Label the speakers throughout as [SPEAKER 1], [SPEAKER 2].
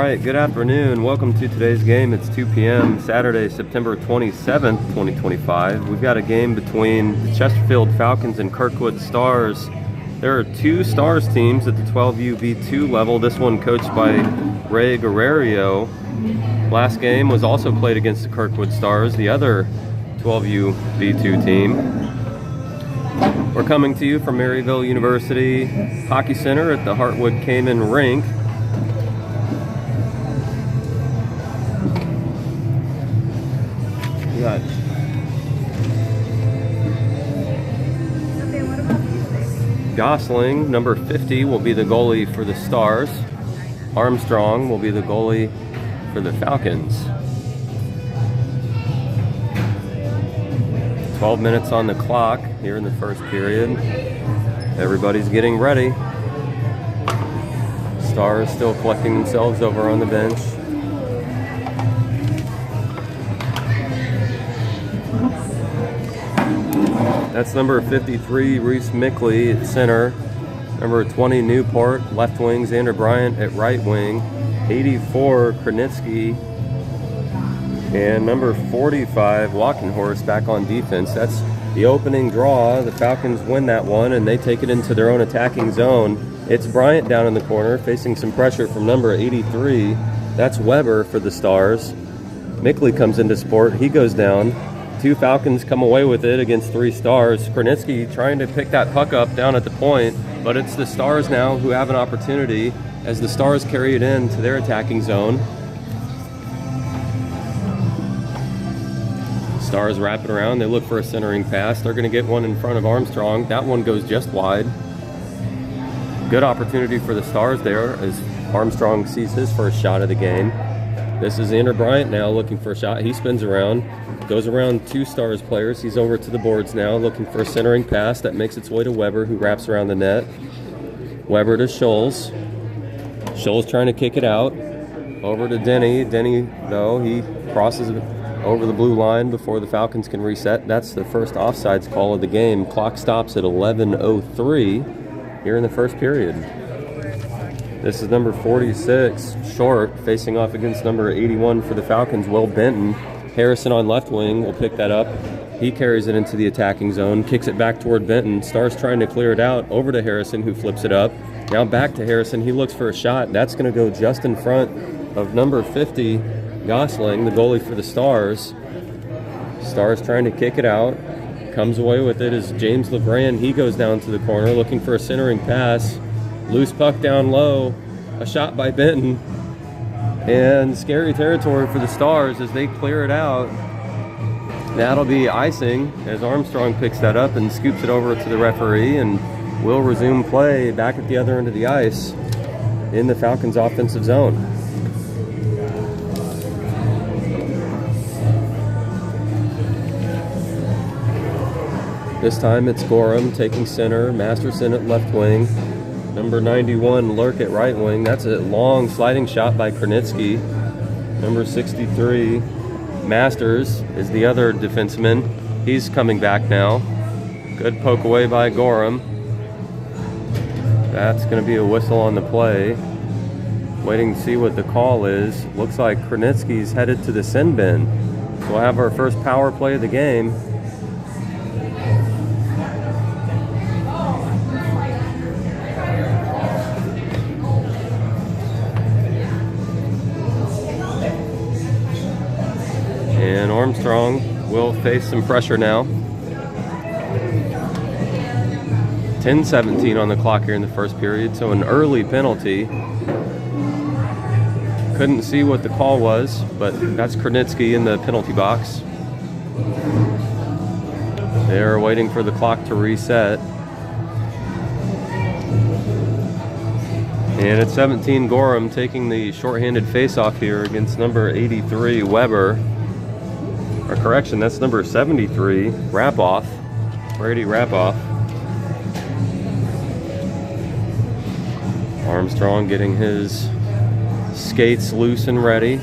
[SPEAKER 1] right, good afternoon. Welcome to today's game. It's 2 p.m. Saturday, September 27th, 2025. We've got a game between the Chesterfield Falcons and Kirkwood Stars. There are two Stars teams at the 12U V2 level. This one coached by Ray Guerrero. Last game was also played against the Kirkwood Stars, the other 12U V2 team. We're coming to you from Maryville University Hockey Center at the Hartwood Cayman Rink. We got Gosling, number 50, will be the goalie for the Stars. Armstrong will be the goalie for the Falcons. 12 minutes on the clock here in the first period. Everybody's getting ready. Stars still collecting themselves over on the bench. That's number 53, Reese Mickley at center. Number 20, Newport, left wing. Xander Bryant at right wing. 84, Kranitsky. And number 45, Walkenhorst, back on defense. That's the opening draw. The Falcons win that one, and they take it into their own attacking zone. It's Bryant down in the corner, facing some pressure from number 83. That's Weber for the Stars. Mickley comes into support. He goes down. Two Falcons come away with it against three Stars. Kranitsky trying to pick that puck up down at the point, but it's the Stars now who have an opportunity as the Stars carry it into their attacking zone. Stars wrap it around. They look for a centering pass. They're going to get one in front of Armstrong. That one goes just wide. Good opportunity for the Stars there as Armstrong sees his first shot of the game. This is Xander Bryant now looking for a shot. He spins around. Goes around two Stars players. He's over to the boards now, looking for a centering pass that makes its way to Weber, who wraps around the net. Weber to Scholes. Scholes trying to kick it out. Over to Denny. Denny, though, he crosses over the blue line before the Falcons can reset. That's the first offsides call of the game. Clock stops at 11:03 here in the first period. This is number 46, Short, facing off against number 81 for the Falcons, Will Benton. Harrison on left wing will pick that up. He carries it into the attacking zone, kicks it back toward Benton. Stars trying to clear it out, over to Harrison, who flips it up. Now back to Harrison. He looks for a shot. That's going to go just in front of number 50, Gosling, the goalie for the Stars. Stars trying to kick it out. Comes away with it as James LeGrand. He goes down to the corner looking for a centering pass. Loose puck down low. A shot by Benton. And scary territory for the Stars as they clear it out. That'll be icing as Armstrong picks that up and scoops it over to the referee, and will resume play back at the other end of the ice in the Falcons' offensive zone. This time it's Gorham taking center, Masterson at left wing. Number 91, Lurk at right wing. That's a long sliding shot by Kranitsky. Number 63, Masters, is the other defenseman. He's coming back now. Good poke away by Gorham. That's going to be a whistle on the play. Waiting to see what the call is. Looks like Kranitsky's headed to the sin bin. So we'll have our first power play of the game. And Armstrong will face some pressure now. 10:17 on the clock here in the first period, so an early penalty. Couldn't see what the call was, but that's Kranitsky in the penalty box. They're waiting for the clock to reset. And at 17, Gorham taking the shorthanded face-off here against number 83, Weber. Or correction, that's number 73, Rapoff, Brady Rapoff. Armstrong getting his skates loose and ready.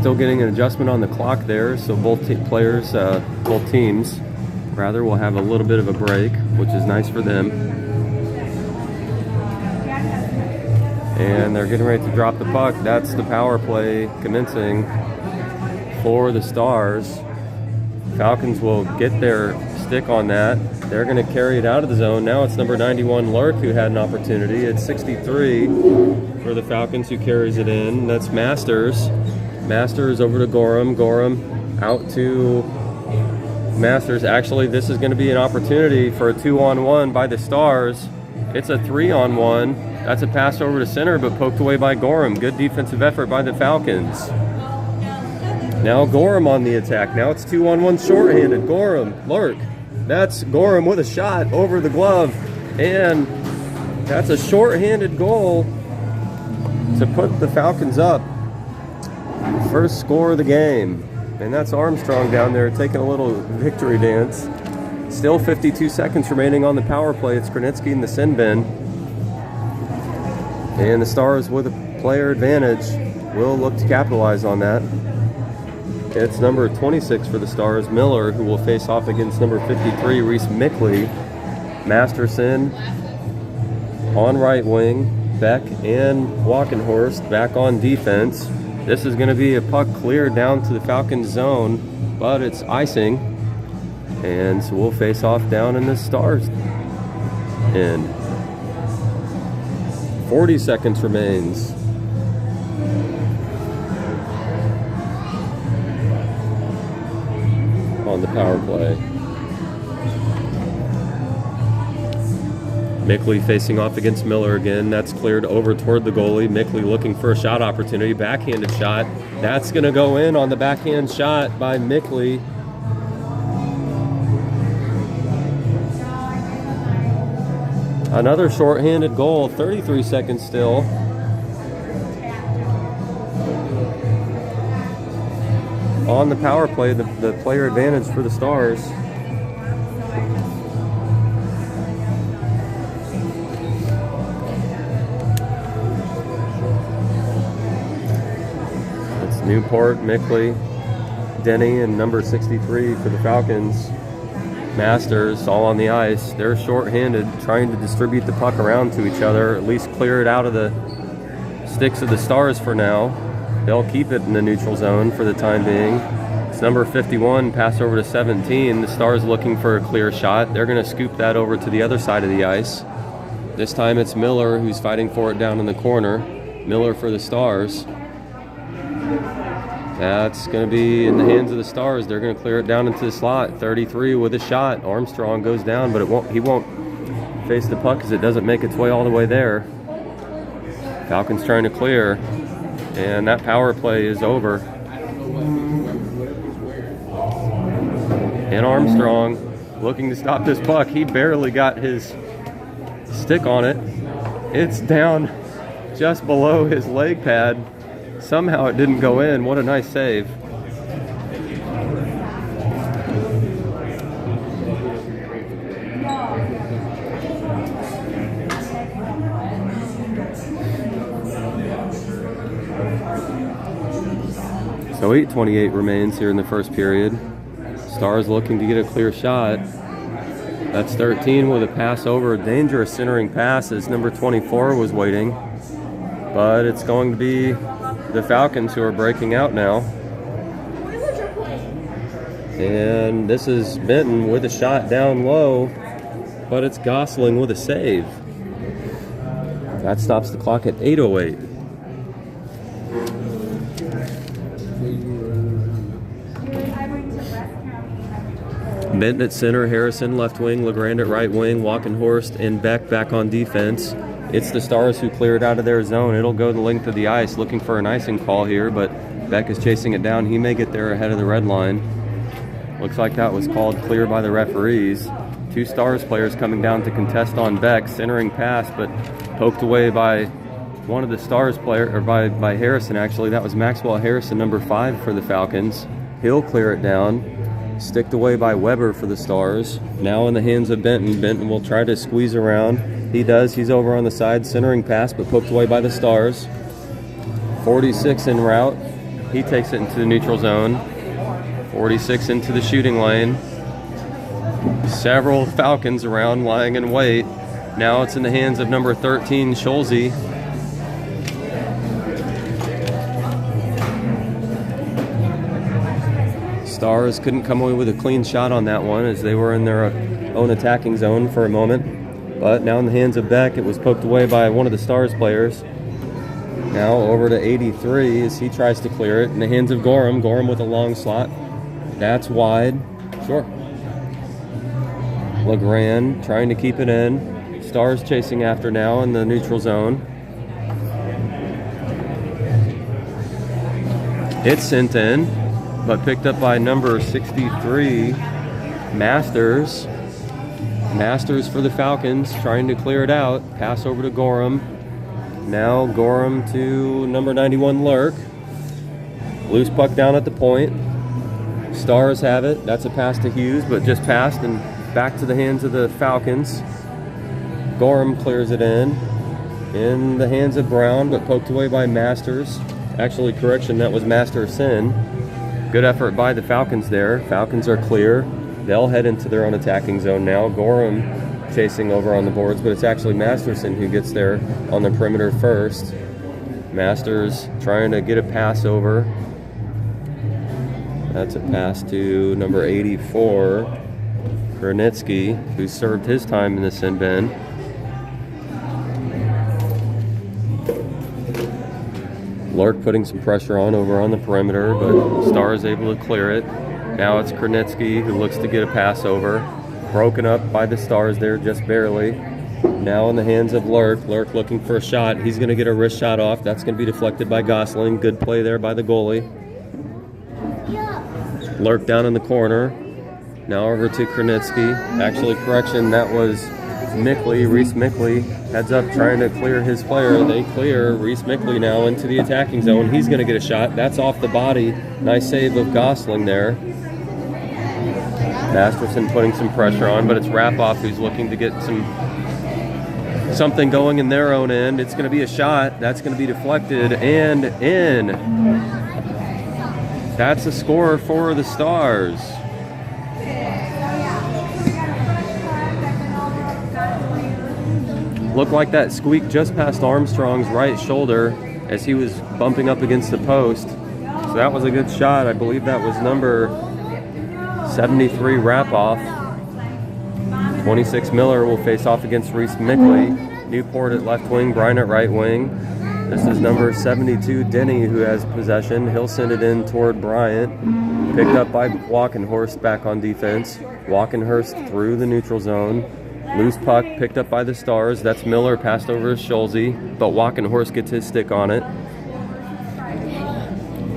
[SPEAKER 1] Still getting an adjustment on the clock there, so both teams will have a little bit of a break, which is nice for them. And they're getting ready to drop the puck. That's the power play commencing for the Stars. Falcons will get their stick on that. They're going to carry it out of the zone. Now it's number 91, Lurk, who had an opportunity. It's 63 for the Falcons, who carries it in. That's Masters. Masters over to Gorham. Gorham out to Masters. Actually, this is going to be an opportunity for a 2-on-1 by the Stars. It's a 3-on-1. That's a pass over to center, but poked away by Gorham. Good defensive effort by the Falcons. Now Gorham on the attack. Now it's 2-on-1 shorthanded. Gorham, Lurk. That's Gorham with a shot over the glove. And that's a shorthanded goal to put the Falcons up. First score of the game. And that's Armstrong down there taking a little victory dance. Still 52 seconds remaining on the power play. It's Krenitsky in the sin bin. And the Stars, with a player advantage, will look to capitalize on that. It's number 26 for the Stars, Miller, who will face off against number 53, Reese Mickley. Masterson on right wing. Beck and Walkenhorst back on defense. This is going to be a puck cleared down to the Falcons zone, but it's icing. And so we'll face off down in the Stars end. 40 seconds remains. On the power play. Mickley facing off against Miller again. That's cleared over toward the goalie. Mickley looking for a shot opportunity. Backhanded shot. That's going to go in on the backhand shot by Mickley. Another shorthanded goal. 33 seconds still. On the power play, the player advantage for the Stars. It's Newport, Mickley, Denny, and number 63 for the Falcons. Masters all on the ice. They're shorthanded, trying to distribute the puck around to each other, at least clear it out of the sticks of the Stars for now. They'll keep it in the neutral zone for the time being. It's number 51, pass over to 17. The Stars looking for a clear shot. They're going to scoop that over to the other side of the ice. This time it's Miller who's fighting for it down in the corner. Miller for the Stars. That's going to be in the hands of the Stars. They're going to clear it down into the slot. 33 with a shot. Armstrong goes down, but he won't face the puck because it doesn't make its way all the way there. Falcons trying to clear. And that power play is over. And Armstrong looking to stop this puck. He barely got his stick on it. It's down just below his leg pad. Somehow it didn't go in. What a nice save. So 8:28 remains here in the first period. Stars looking to get a clear shot. That's 13 with a pass over. A dangerous centering pass as number 24 was waiting. But it's going to be the Falcons who are breaking out now. And this is Benton with a shot down low, but it's Gosling with a save. That stops the clock at 8:08. Benton at center, Harrison left wing, LeGrand at right wing, Walkenhorst and Beck back on defense. It's the Stars who cleared out of their zone. It'll go the length of the ice, looking for an icing call here, but Beck is chasing it down. He may get there ahead of the red line. Looks like that was called clear by the referees. Two Stars players coming down to contest on Beck. Centering pass, but poked away by one of the Stars player, or by Harrison actually. That was Maxwell Harrison, number 5 for the Falcons. He'll clear it down. Sticked away by Weber for the Stars. Now in the hands of Benton. Benton will try to squeeze around. He does. He's over on the side. Centering pass, but poked away by the Stars. 46 en route. He takes it into the neutral zone. 46 into the shooting lane. Several Falcons around lying in wait. Now it's in the hands of number 13, Schulze. Stars couldn't come away with a clean shot on that one as they were in their own attacking zone for a moment. But now in the hands of Beck, it was poked away by one of the Stars players. Now over to 83 as he tries to clear it in the hands of Gorham. Gorham with a long slot. That's wide. Sure. LeGrand trying to keep it in. Stars chasing after now in the neutral zone. It's sent in, but picked up by number 63, Masters. Masters for the Falcons, trying to clear it out. Pass over to Gorham. Now Gorham to number 91, Lurk. Loose puck down at the point. Stars have it. That's a pass to Hughes, but just passed and back to the hands of the Falcons. Gorham clears it in the hands of Brown, but poked away by Masters. Actually, correction, that was Masterson. Good effort by the Falcons there. Falcons are clear. They'll head into their own attacking zone now. Gorham chasing over on the boards, but it's actually Masterson who gets there on the perimeter first. Masters trying to get a pass over. That's a pass to number 84, Kranitsky, who served his time in the sin bin. Lurk putting some pressure on over on the perimeter, but Stars able to clear it. Now it's Kranitsky who looks to get a pass over. Broken up by the Stars there just barely. Now in the hands of Lurk. Lurk looking for a shot. He's going to get a wrist shot off. That's going to be deflected by Gosling. Good play there by the goalie. Lurk down in the corner. Now over to Kranitsky. Actually, correction, that was Mickley. Reese Mickley heads up trying to clear his player. They clear Reese Mickley now into the attacking zone. He's going to get a shot. That's off the body. Nice save of Gosling there. Masterson putting some pressure on, but it's Rapoff who's looking to get something going in their own end. It's going to be a shot. That's going to be deflected and in. That's a score for the Stars. Looked like that squeaked just past Armstrong's right shoulder as he was bumping up against the post. So that was a good shot. I believe that was number 73, Rapoff. 26, Miller will face off against Reese Mickley. Newport at left wing, Bryan at right wing. This is number 72, Denny, who has possession. He'll send it in toward Bryant. Picked up by Walkenhorst back on defense. Walkenhorst through the neutral zone. Loose puck picked up by the Stars. That's Miller, passed over to Schulze, but Walkenhorst gets his stick on it.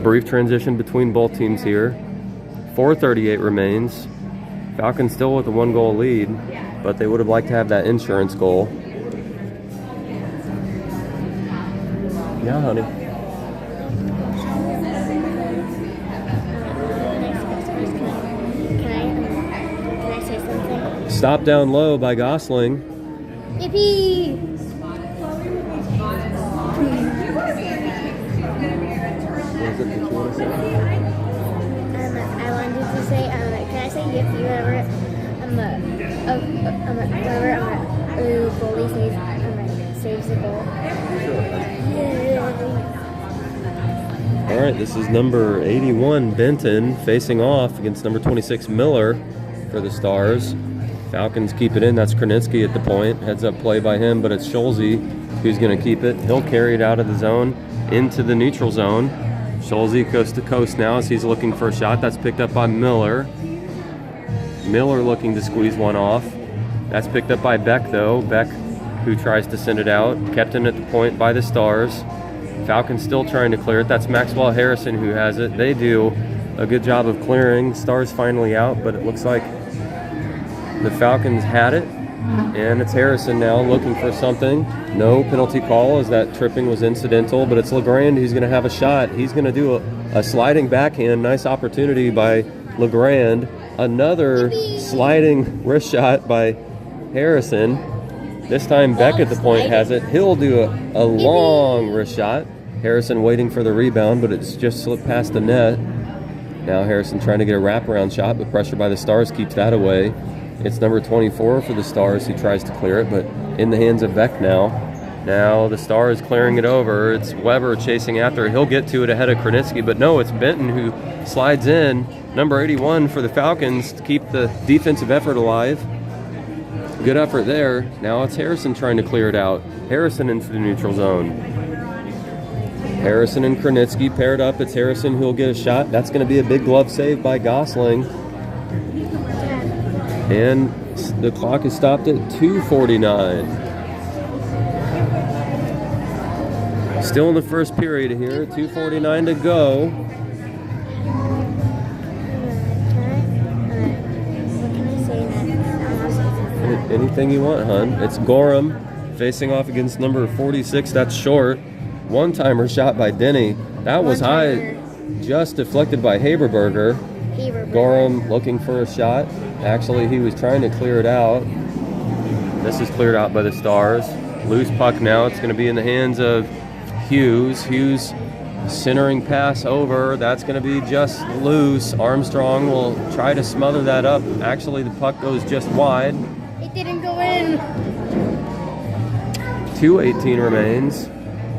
[SPEAKER 1] Brief transition between both teams here. 4:38 remains. Falcons still with a 1-goal lead, but they would have liked to have that insurance goal. Yeah, honey.
[SPEAKER 2] Can I say something?
[SPEAKER 1] Stop down low by Gosling.
[SPEAKER 2] Yippee!
[SPEAKER 1] What is it that you want to say?
[SPEAKER 2] I wanted to say, can I say yippee whenever goalie saves the goal?
[SPEAKER 1] All right, this is number 81, Benton, facing off against number 26, Miller for the Stars. Falcons keep it in. That's Kranitsky at the point. Heads up play by him, but it's Schulze who's going to keep it. He'll carry it out of the zone into the neutral zone. Schulze coast to coast now as he's looking for a shot. That's picked up by Miller. Miller looking to squeeze one off. That's picked up by Beck, though. Beck, who tries to send it out. Kept in at the point by the Stars. Falcons still trying to clear it. That's Maxwell Harrison who has it. They do a good job of clearing. Stars finally out, but it looks like the Falcons had it. And it's Harrison now looking for something. No penalty call as that tripping was incidental, but it's LeGrand who's going to have a shot. He's going to do a sliding backhand. Nice opportunity by LeGrand. Another sliding wrist shot by Harrison. This time Beck at the point has it. He'll do a long wrist shot. Harrison waiting for the rebound, but it's just slipped past the net. Now Harrison trying to get a wraparound shot, but pressure by the Stars keeps that away. It's number 24 for the Stars who tries to clear it, but in the hands of Beck now. Now the Stars clearing it over. It's Weber chasing after. He'll get to it ahead of Kranitsky, but no, it's Benton who slides in. Number 81 for the Falcons to keep the defensive effort alive. Good effort there. Now it's Harrison trying to clear it out. Harrison into the neutral zone. Harrison and Kranitsky paired up. It's Harrison who'll get a shot. That's going to be a big glove save by Gosling. And the clock is stopped at 2:49. Still in the first period here. 2:49 to go.
[SPEAKER 2] What can I say next?
[SPEAKER 1] Anything you want, hon. It's Gorham facing off against number 46. That's short. One-timer shot by Denny. That was high, just deflected by Haberberger. Gorham looking for a shot. Actually, he was trying to clear it out. This is cleared out by the Stars. Loose puck now. It's going to be in the hands of Hughes. Hughes centering pass over. That's going to be just loose. Armstrong will try to smother that up. Actually, the puck goes just wide.
[SPEAKER 2] It didn't go in.
[SPEAKER 1] 2:18 remains.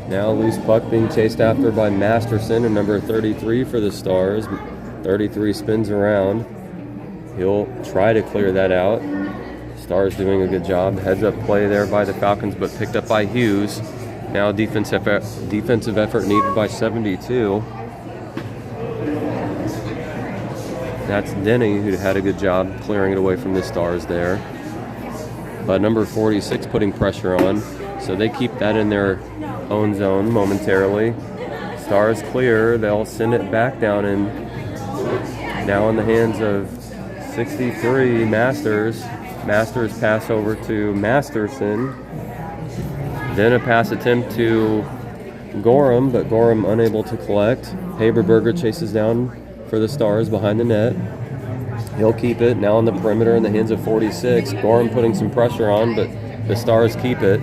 [SPEAKER 1] Now loose puck being chased after by Masterson and number 33 for the Stars. 33 spins around. He'll try to clear that out. Stars doing a good job. Heads up play there by the Falcons, but picked up by Hughes. Now defensive effort needed by 72. That's Denny who had a good job clearing it away from the Stars there. But number 46 putting pressure on. So they keep that in their own zone momentarily. Stars clear. They'll send it back down and now in the hands of 63 Masters. Masters pass over to Masterson. Then a pass attempt to Gorham, but Gorham unable to collect. Haberberger chases down for the Stars behind the net. He'll keep it now on the perimeter in the hands of 46. Gorham putting some pressure on, but the Stars keep it.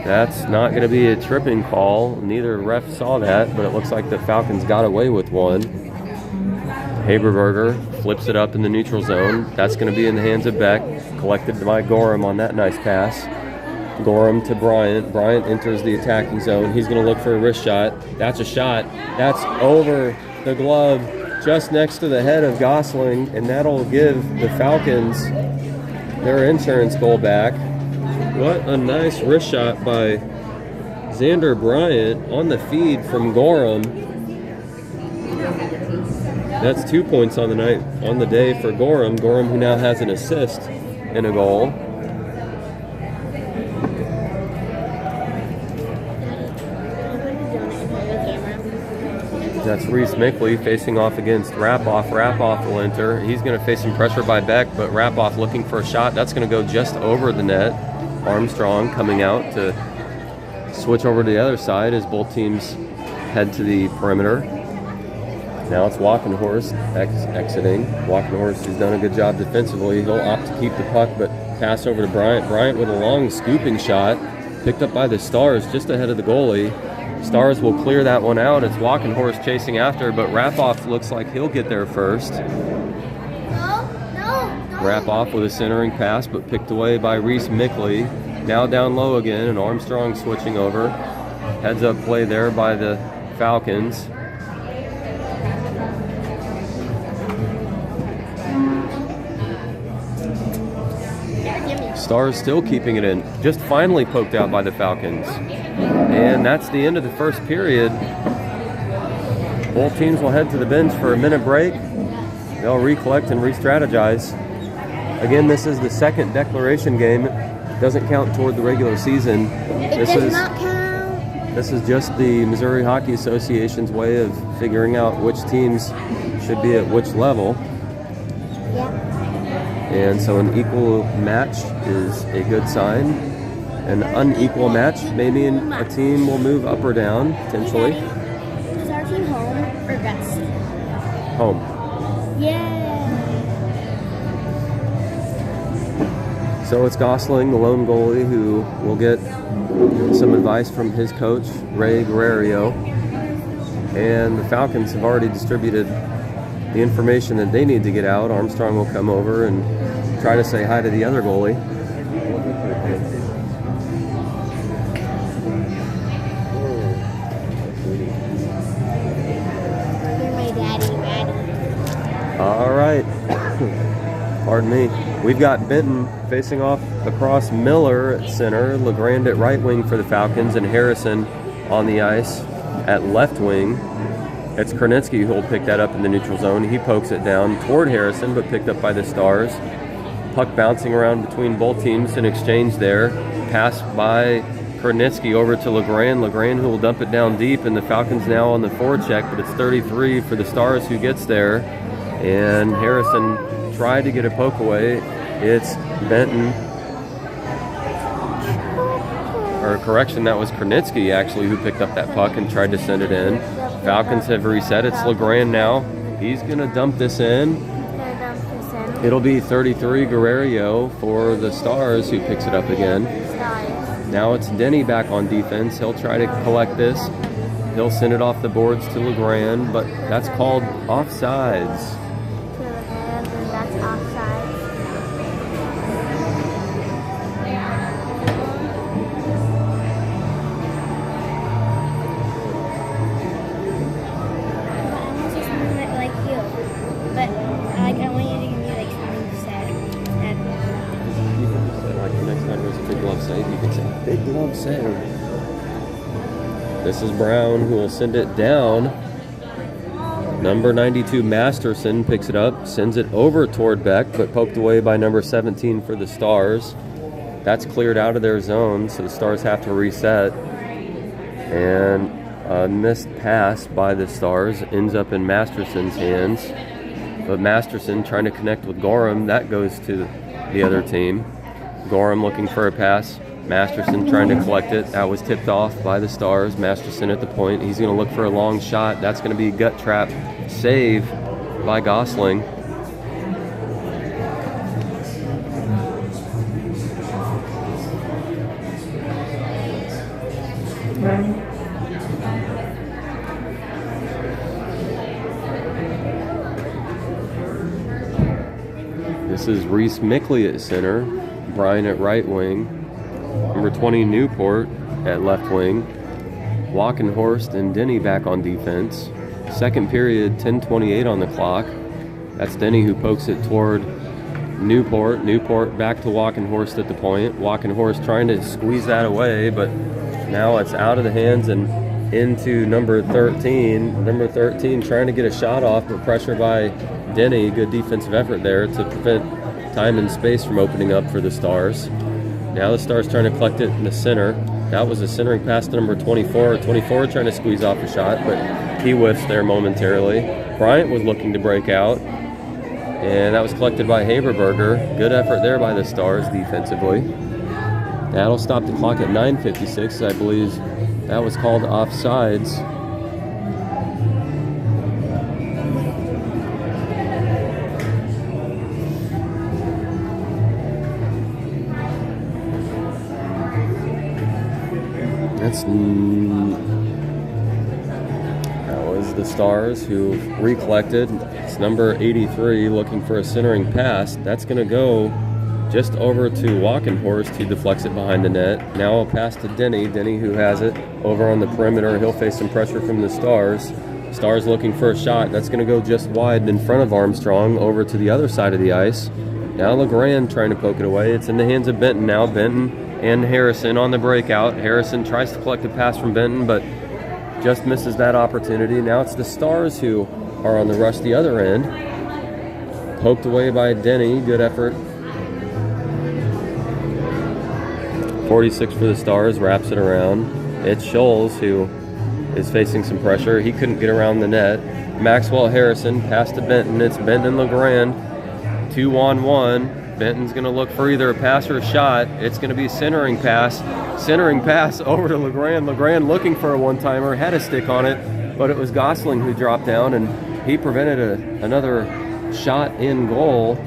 [SPEAKER 1] That's not going to be a tripping call. Neither ref saw that, but it looks like the Falcons got away with one. Haberberger flips it up in the neutral zone. That's going to be in the hands of Beck. Collected by Gorham on that nice pass. Gorham to Bryant. Bryant enters the attacking zone. He's going to look for a wrist shot. That's a shot. That's over the glove just next to the head of Gosling, and that'll give the Falcons their insurance goal back. What a nice wrist shot by Xander Bryant on the feed from Gorham. That's 2 points on the night, on the day for Gorham. Gorham who now has an assist and a goal. That's Reese Mickley facing off against Rapoff. Rapoff will enter. He's going to face some pressure by Beck, but Rapoff looking for a shot. That's going to go just over the net. Armstrong coming out to switch over to the other side as both teams head to the perimeter. Now it's Walkenhorst exiting. Walkenhorst has done a good job defensively. He'll opt to keep the puck, but pass over to Bryant. Bryant with a long scooping shot. Picked up by the Stars just ahead of the goalie. Stars will clear that one out. It's Walkenhorst chasing after, but Rapoff looks like he'll get there first. Rapoff with a centering pass, but picked away by Reese Mickley. Now down low again, and Armstrong switching over. Heads up play there by the Falcons. Stars still keeping it in. Just finally poked out by the Falcons. And that's the end of the first period. Both teams will head to the bench for a minute break. They'll recollect and re-strategize. Again, this is the second declaration game. It doesn't count toward the regular season.
[SPEAKER 2] It does not count.
[SPEAKER 1] This is just the Missouri Hockey Association's way of figuring out which teams should be at which level.
[SPEAKER 2] Yeah.
[SPEAKER 1] And so an equal match is a good sign. An unequal match, maybe a team will move up or down, potentially.
[SPEAKER 2] Is our team home or best?
[SPEAKER 1] Home.
[SPEAKER 2] Yeah.
[SPEAKER 1] So it's Gosling, the lone goalie, who will get some advice from his coach, Ray Guerrero. And the Falcons have already distributed the information that they need to get out. Armstrong will come over and try to say hi to the other goalie.
[SPEAKER 2] You're my daddy, Maddie.
[SPEAKER 1] All right. Pardon me. We've got Benton facing off across Miller at center, LeGrand at right wing for the Falcons, and Harrison on the ice at left wing. It's Kernitsky who will pick that up in the neutral zone. He pokes it down toward Harrison, but picked up by the Stars. Puck bouncing around between both teams in exchange there. Pass by Kernitsky over to LeGrand. LeGrand who will dump it down deep, and the Falcons now on the forecheck, but it's 33 for the Stars who gets there. And Harrison tried to get a poke away. It's Benton. Or correction, that was Kernitsky actually who picked up that puck and tried to send it in. Falcons have reset. It's LeGrand now. He's going to dump this in. It'll be 33 Guerrero for the Stars who picks it up again. Now it's Denny back on defense. He'll try to collect this. He'll send it off the boards to LeGrand, but that's called offsides.
[SPEAKER 2] That's offside. Like you, but I want you to give me like something to say.
[SPEAKER 1] Like the next time there's a big glove save, you can say big glove save. This is Brown who will send it down. Number 92 Masterson picks it up, sends it over toward Beck, but poked away by number 17 for the Stars. That's cleared out of their zone, so the Stars have to reset. And a missed pass by the Stars ends up in Masterson's hands. But Masterson trying to connect with Gorham, that goes to the other team. Gorham looking for a pass. Masterson trying to collect it. That was tipped off by the Stars. Masterson at the point. He's going to look for a long shot. That's going to be a gut trap save by Gosling. This is Reese Mickley at center. Brian at right wing. Number 20 Newport at left wing. Walkenhorst and Denny back on defense. Second period, 10:28 on the clock. That's Denny who pokes it toward Newport. Newport back to Walkenhorst at the point. Walkenhorst trying to squeeze that away, but now it's out of the hands and into number 13. Number 13 trying to get a shot off, but pressure by Denny. Good defensive effort there to prevent time and space from opening up for the Stars. Now the Stars trying to collect it in the center. That was a centering pass to number 24. 24 trying to squeeze off a shot, but he whiffs there momentarily. Bryant was looking to break out, and that was collected by Haberberger. Good effort there by the Stars defensively. That'll stop the clock at 9:56. I believe that was called offsides. That was the Stars who recollected. It's number 83 looking for a centering pass. That's going to go just over to Walkenhorst, who deflects it behind the net. Now a pass to Denny. Denny who has it over on the perimeter. He'll face some pressure from the Stars. Stars looking for a shot. That's going to go just wide in front of Armstrong over to the other side of the ice. Now LeGrand trying to poke it away. It's in the hands of Benton now. Benton and Harrison on the breakout. Harrison tries to collect a pass from Benton, but just misses that opportunity. Now it's the Stars who are on the rush the other end. Poked away by Denny. Good effort. 46 for the Stars, wraps it around. It's Scholes who is facing some pressure. He couldn't get around the net. Maxwell Harrison, pass to Benton. It's Benton and LeGrand. 2-on-1. Benton's going to look for either a pass or a shot. It's going to be centering pass. Centering pass over to LeGrand. LeGrand looking for a one-timer. Had a stick on it, but it was Gosling who dropped down, and he prevented another shot in goal.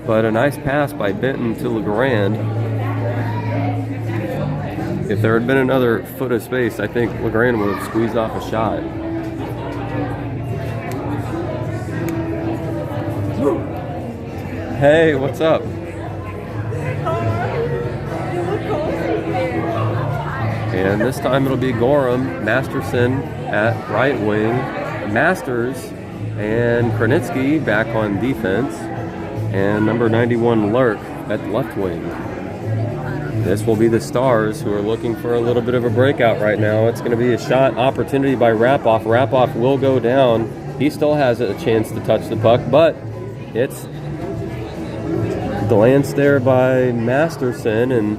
[SPEAKER 1] But a nice pass by Benton to LeGrand. If there had been another foot of space, I think LeGrand would have squeezed off a shot. Hey, what's up? And this time it'll be Gorham, Masterson at right wing, Masters and Krenitsky back on defense, and number 91 Lurk at left wing. This will be the Stars, who are looking for a little bit of a breakout right now. It's going to be a shot opportunity by Rapoff. Rapoff will go down. He still has a chance to touch the puck, but it's glanced there by Masterson, and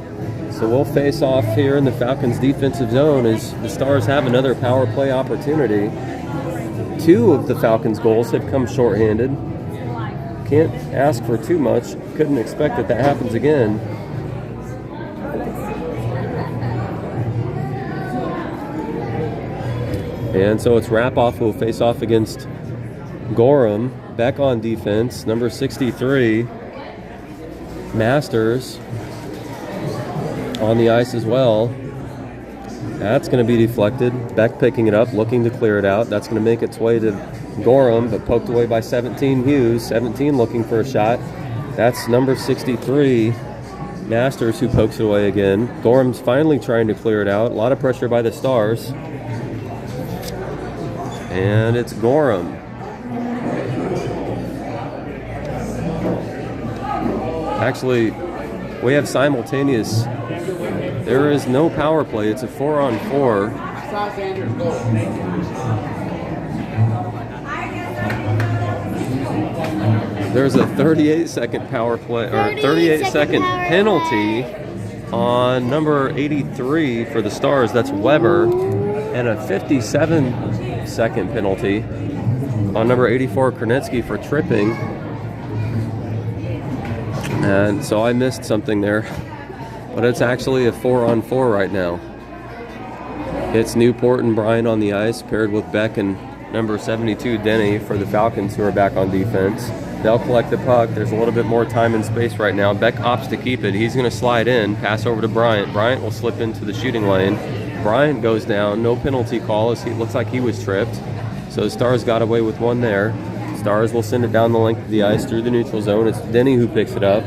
[SPEAKER 1] so we'll face off here in the Falcons' defensive zone as the Stars have another power play opportunity. 2 of the Falcons' goals have come shorthanded. Can't ask for too much. Couldn't expect that happens again. And so it's Rapoff who will face off against Gorham. Back on defense, number 63, Masters on the ice as well. That's going to be deflected. Beck picking it up, looking to clear it out. That's going to make its way to Gorham, but poked away by 17 Hughes. 17 looking for a shot. That's number 63, Masters, who pokes it away again. Gorham's finally trying to clear it out. A lot of pressure by the Stars. And it's Gorham. Actually, we have simultaneous. There is no power play. It's a 4-on-4. There's a 38-second power play, or 38-second penalty on number 83 for the Stars. That's Weber, and a 57-second penalty on number 84 Krenitsky for tripping. And so I missed something there, but it's actually a 4-on-4 right now. It's Newport and Bryant on the ice, paired with Beck and number 72 Denny for the Falcons, who are back on defense. They'll collect the puck. There's a little bit more time and space right now. Beck opts to keep it. He's going to slide in, pass over to Bryant. Bryant will slip into the shooting lane. Bryant goes down. No penalty call, as he looks like he was tripped. So the Stars got away with one there. Stars will send it down the length of the ice through the neutral zone. It's Denny who picks it up.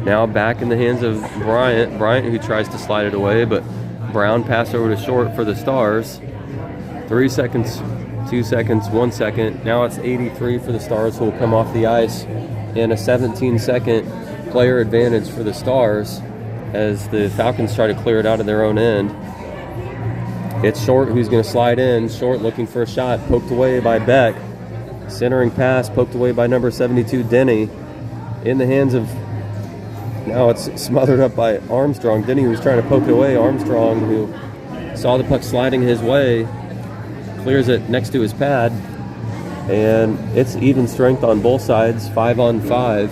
[SPEAKER 1] Now back in the hands of Bryant. Bryant who tries to slide it away, but Brown passed over to short for the Stars. 3 seconds, 2 seconds, 1 second. Now it's 83 for the Stars, who will come off the ice, and a 17-second player advantage for the Stars as the Falcons try to clear it out of their own end. It's Short who's going to slide in. Short looking for a shot, poked away by Beck. Centering pass, poked away by number 72 Denny. In the hands of, now it's smothered up by Armstrong. Denny was trying to poke it away. Armstrong, who saw the puck sliding his way, clears it next to his pad, and it's even strength on both sides, 5-on-5,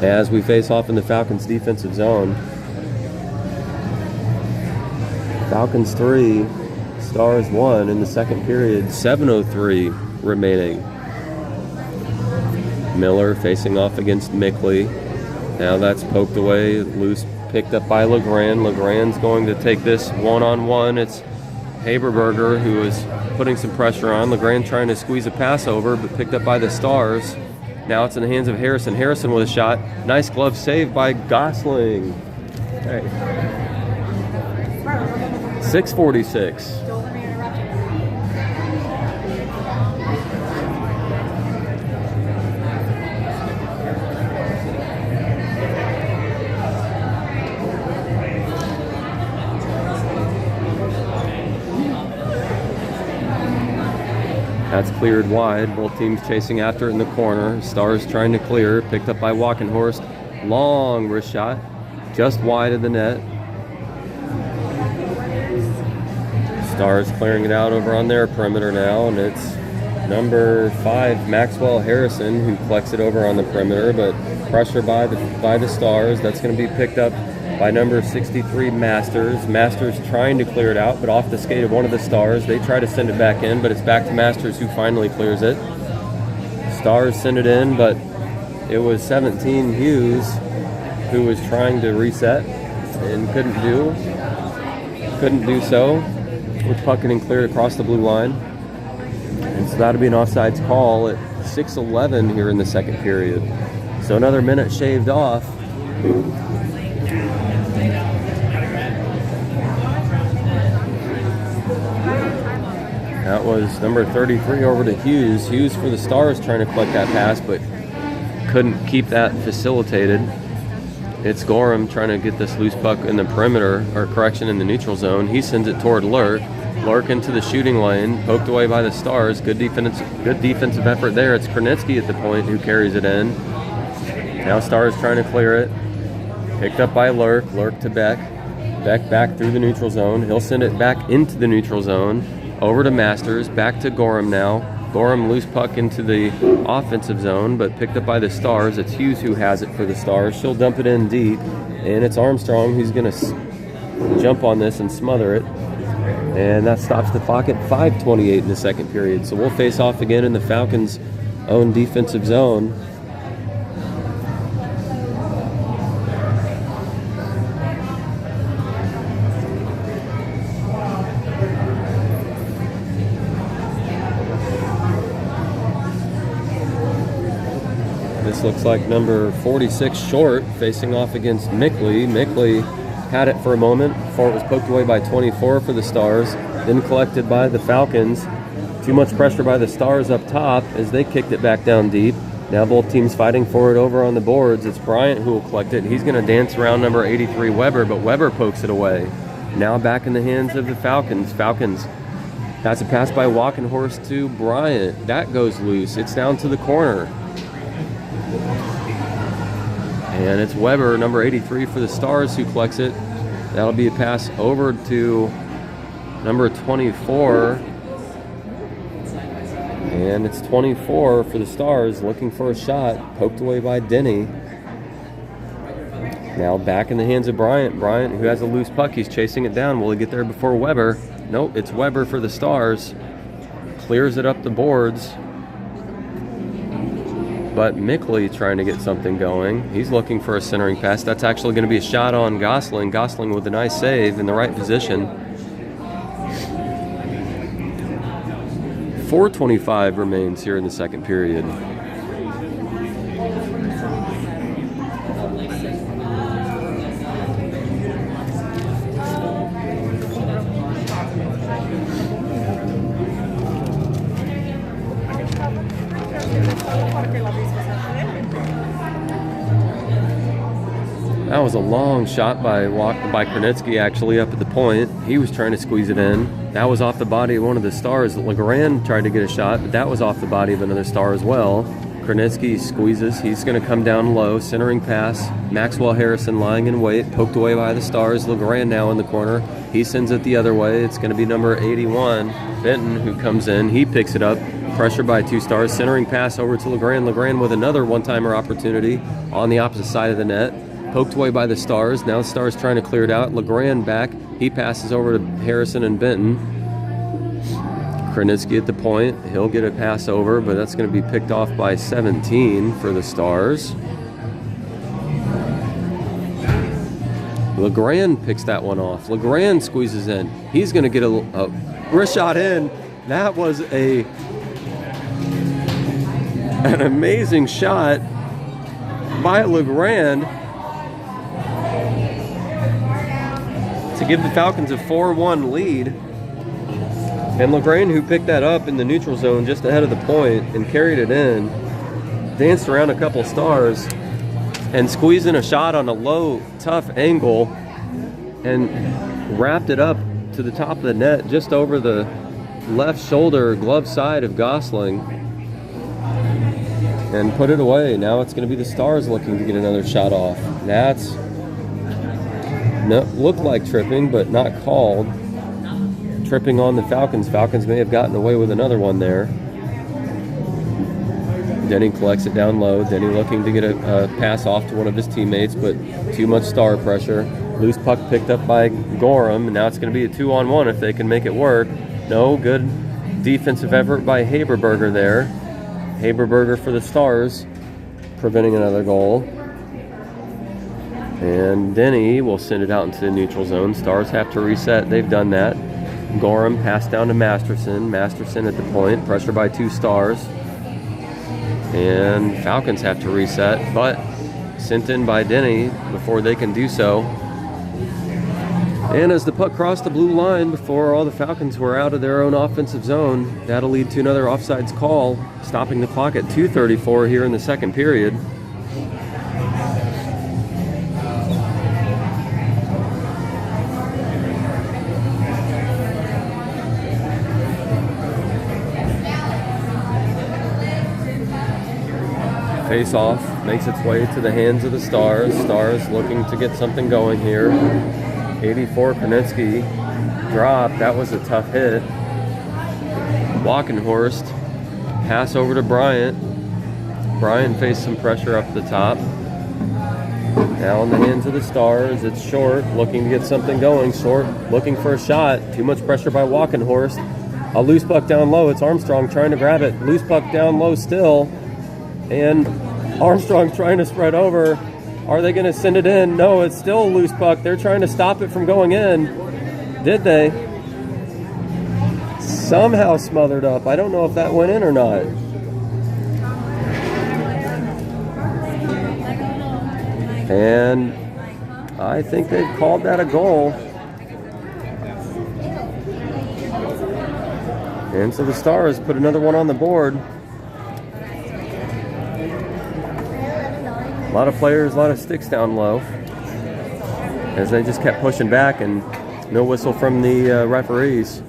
[SPEAKER 1] as we face off in the Falcons' defensive zone. Falcons 3, Stars 1 in the second period, 7:03 remaining. Miller facing off against Mickley. Now that's poked away, loose, picked up by LeGrand. LeGrand's going to take this one-on-one. It's Haberberger who is putting some pressure on. LeGrand trying to squeeze a pass over, but picked up by the Stars. Now it's in the hands of Harrison. Harrison with a shot. Nice glove save by Gosling. Hey. 6:46. That's cleared wide. Both teams chasing after it in the corner. Stars trying to clear. Picked up by Walkenhorst. Long wrist shot. Just wide of the net. Stars clearing it out over on their perimeter now. And it's number 5, Maxwell Harrison, who collects it over on the perimeter. But pressure by the Stars. That's going to be picked up by number 63, Masters. Masters trying to clear it out, but off the skate of one of the Stars. They try to send it back in, but it's back to Masters, who finally clears it. Stars send it in, but It was 17 Hughes who was trying to reset and couldn't do so, with puck getting cleared across the blue line. And so that'll be an offsides call at 6:11 here in the second period. So another minute shaved off. That was number 33 over to Hughes. Hughes for the Stars trying to collect that pass, but couldn't keep that facilitated. It's Gorham trying to get this loose puck in the perimeter, or correction, in the neutral zone. He sends it toward Lurk. Lurk into the shooting lane, poked away by the Stars. Good defensive effort there. It's Krenitsky at the point who carries it in. Now Stars trying to clear it. Picked up by Lurk. Lurk to Beck. Beck back through the neutral zone. He'll send it back into the neutral zone. Over to Masters. Back to Gorham now. Gorham loose puck into the offensive zone, but picked up by the Stars. It's Hughes who has it for the Stars. She'll dump it in deep, and it's Armstrong who's going to jump on this and smother it. And that stops the clock at 5:28 in the second period. So we'll face off again in the Falcons' own defensive zone. This looks like number 46 Short facing off against Mickley. Mickley had it for a moment before it was poked away by 24 for the Stars, then collected by the Falcons. Too much pressure by the Stars up top as they kicked it back down deep. Now both teams fighting for it over on the boards. It's Bryant who will collect it. He's going to dance around number 83 Weber, but Weber pokes it away. Now back in the hands of the Falcons. Falcons, that's a pass by Walkenhorst to Bryant. That goes loose. It's down to the corner. And it's Weber, number 83 for the Stars, who collects it. That'll be a pass over to number 24. And it's 24 for the Stars, looking for a shot. Poked away by Denny. Now back in the hands of Bryant. Bryant, who has a loose puck, he's chasing it down. Will he get there before Weber? Nope, it's Weber for the Stars. Clears it up the boards. But Mickley trying to get something going. He's looking for a centering pass. That's actually going to be a shot on Gosling. Gosling with a nice save in the right position. 4:25 remains here in the second period. That was a long shot by Krenitsky, actually, up at the point. He was trying to squeeze it in. That was off the body of one of the Stars. Legrand tried to get a shot, but that was off the body of another Star as well. Krenitsky squeezes. He's going to come down low. Centering pass. Maxwell Harrison lying in wait. Poked away by the Stars. Legrand now in the corner. He sends it the other way. It's going to be number 81, Benton, who comes in. He picks it up. Pressure by two Stars. Centering pass over to Legrand. Legrand with another one-timer opportunity on the opposite side of the net. Poked away by the Stars. Now the Stars trying to clear it out. Legrand back. He passes over to Harrison and Benton. Krenitsky at the point. He'll get a pass over, but that's going to be picked off by 17 for the Stars. Legrand picks that one off. Legrand squeezes in. He's going to get a wrist shot in. That was an amazing shot by Legrand to give the Falcons a 4-1 lead. And Legrand, who picked that up in the neutral zone just ahead of the point and carried it in, danced around a couple Stars and squeezed in a shot on a low, tough angle and wrapped it up to the top of the net just over the left shoulder glove side of Gosling and put it away. Now it's going to be the Stars looking to get another shot off. That's looked like tripping, but not called. Tripping on the Falcons. Falcons may have gotten away with another one there. Denny collects it down low. Denny looking to get a pass off to one of his teammates, but too much Star pressure. Loose puck picked up by Gorham, and now it's going to be a 2-on-1 if they can make it work. No, good defensive effort by Haberberger there. Haberberger for the Stars preventing another goal. And Denny will send it out into the neutral zone. Stars have to reset. They've done that. Gorham passed down to Masterson. Masterson at the point. Pressure by 2 Stars. And Falcons have to reset, but sent in by Denny before they can do so. And as the puck crossed the blue line before all the Falcons were out of their own offensive zone, that'll lead to another offsides call, stopping the clock at 2:34 here in the second period. Face-off makes its way to the hands of the Stars. Stars looking to get something going here. 84 Krenitsky drop. That was a tough hit. Walkenhorst pass over to Bryant. Bryant faced some pressure up the top. Now in the hands of the Stars. It's Short looking to get something going. Short looking for a shot. Too much pressure by Walkenhorst. A loose puck down low. It's Armstrong trying to grab it. Loose puck down low still. And Armstrong trying to spread over. Are they going to send it in? No, it's still a loose puck. They're trying to stop it from going in. Did they? Somehow smothered up. I don't know if that went in or not. And I think they've called that a goal. And so the Stars put another one on the board. A lot of players, a lot of sticks down low as they just kept pushing back, and no whistle from the referees.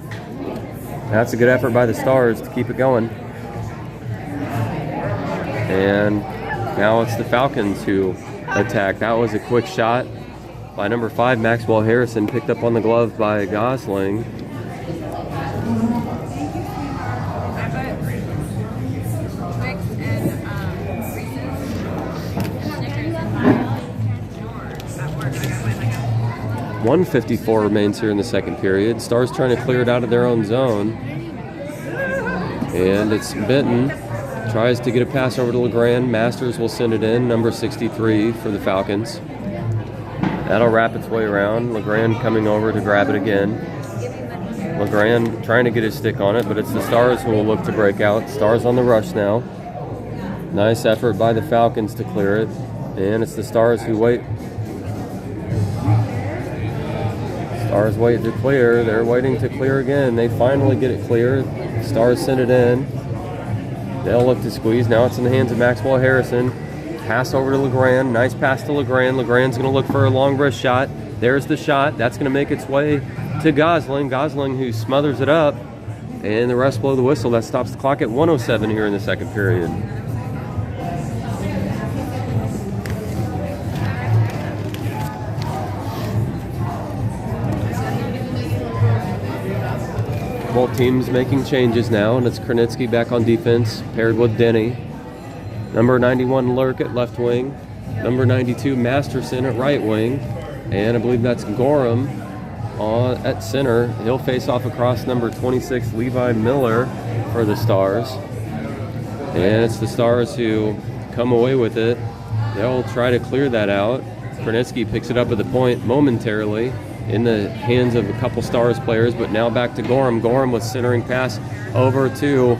[SPEAKER 1] That's a good effort by the Stars to keep it going. And now it's the Falcons who attack. That was a quick shot by number 5, Maxwell Harrison, picked up on the glove by Gosling. .154 remains here in the second period. Stars trying to clear it out of their own zone. And it's Benton. Tries to get a pass over to LeGrand. Masters will send it in, number 63 for the Falcons. That'll wrap its way around. LeGrand coming over to grab it again. LeGrand trying to get his stick on it, but it's the Stars who will look to break out. Stars on the rush now. Nice effort by the Falcons to clear it. And it's the Stars who wait. Stars wait to clear. They're waiting to clear again. They finally get it clear. Stars send it in. They'll look to squeeze. Now it's in the hands of Maxwell Harrison. Pass over to LeGrand. Nice pass to LeGrand. LeGrand's going to look for a long wrist shot. There's the shot. That's going to make its way to Gosling. Gosling who smothers it up. And the rest blow the whistle. That stops the clock at 1:07 here in the second period. Both teams making changes now, and it's Krenitsky back on defense, paired with Denny. Number 91, Lurk at left wing. Number 92, Masterson at right wing. And I believe that's Gorham at center. He'll face off across number 26, Levi Miller, for the Stars. And it's the Stars who come away with it. They'll try to clear that out. Krenitsky picks it up at the point momentarily, in the hands of a couple Stars players, but now back to Gorham. Gorham with centering pass over to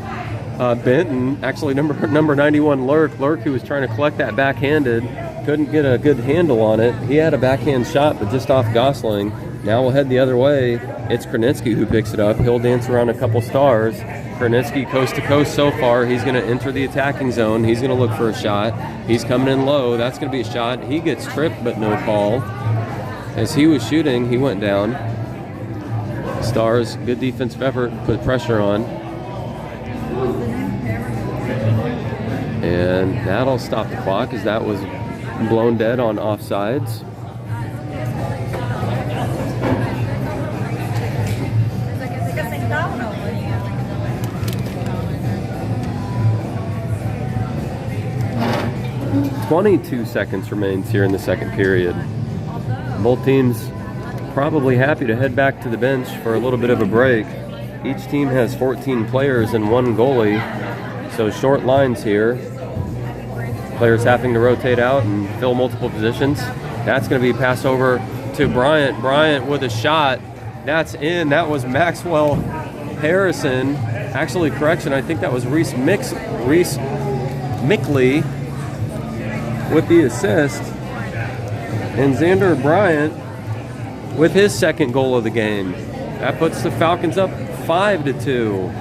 [SPEAKER 1] Benton. Actually, number 91, Lurk. Lurk, who was trying to collect that backhanded, couldn't get a good handle on it. He had a backhand shot, but just off Gosling. Now we'll head the other way. It's Krenitsky who picks it up. He'll dance around a couple Stars. Krenitsky coast to coast so far. He's going to enter the attacking zone. He's going to look for a shot. He's coming in low. That's going to be a shot. He gets tripped, but no call. As he was shooting, he went down. Stars, good defensive effort, put pressure on. And that'll stop the clock as that was blown dead on offsides. .22 seconds remains here in the second period. Both teams probably happy to head back to the bench for a little bit of a break. Each team has 14 players and one goalie, so short lines here. Players having to rotate out and fill multiple positions. That's going to be passed over to Bryant. Bryant with a shot. That's in. That was Maxwell Harrison. Actually, correction, I think that was Reese Mickley with the assist. And Xander Bryant with his second goal of the game. That puts the Falcons up 5-2.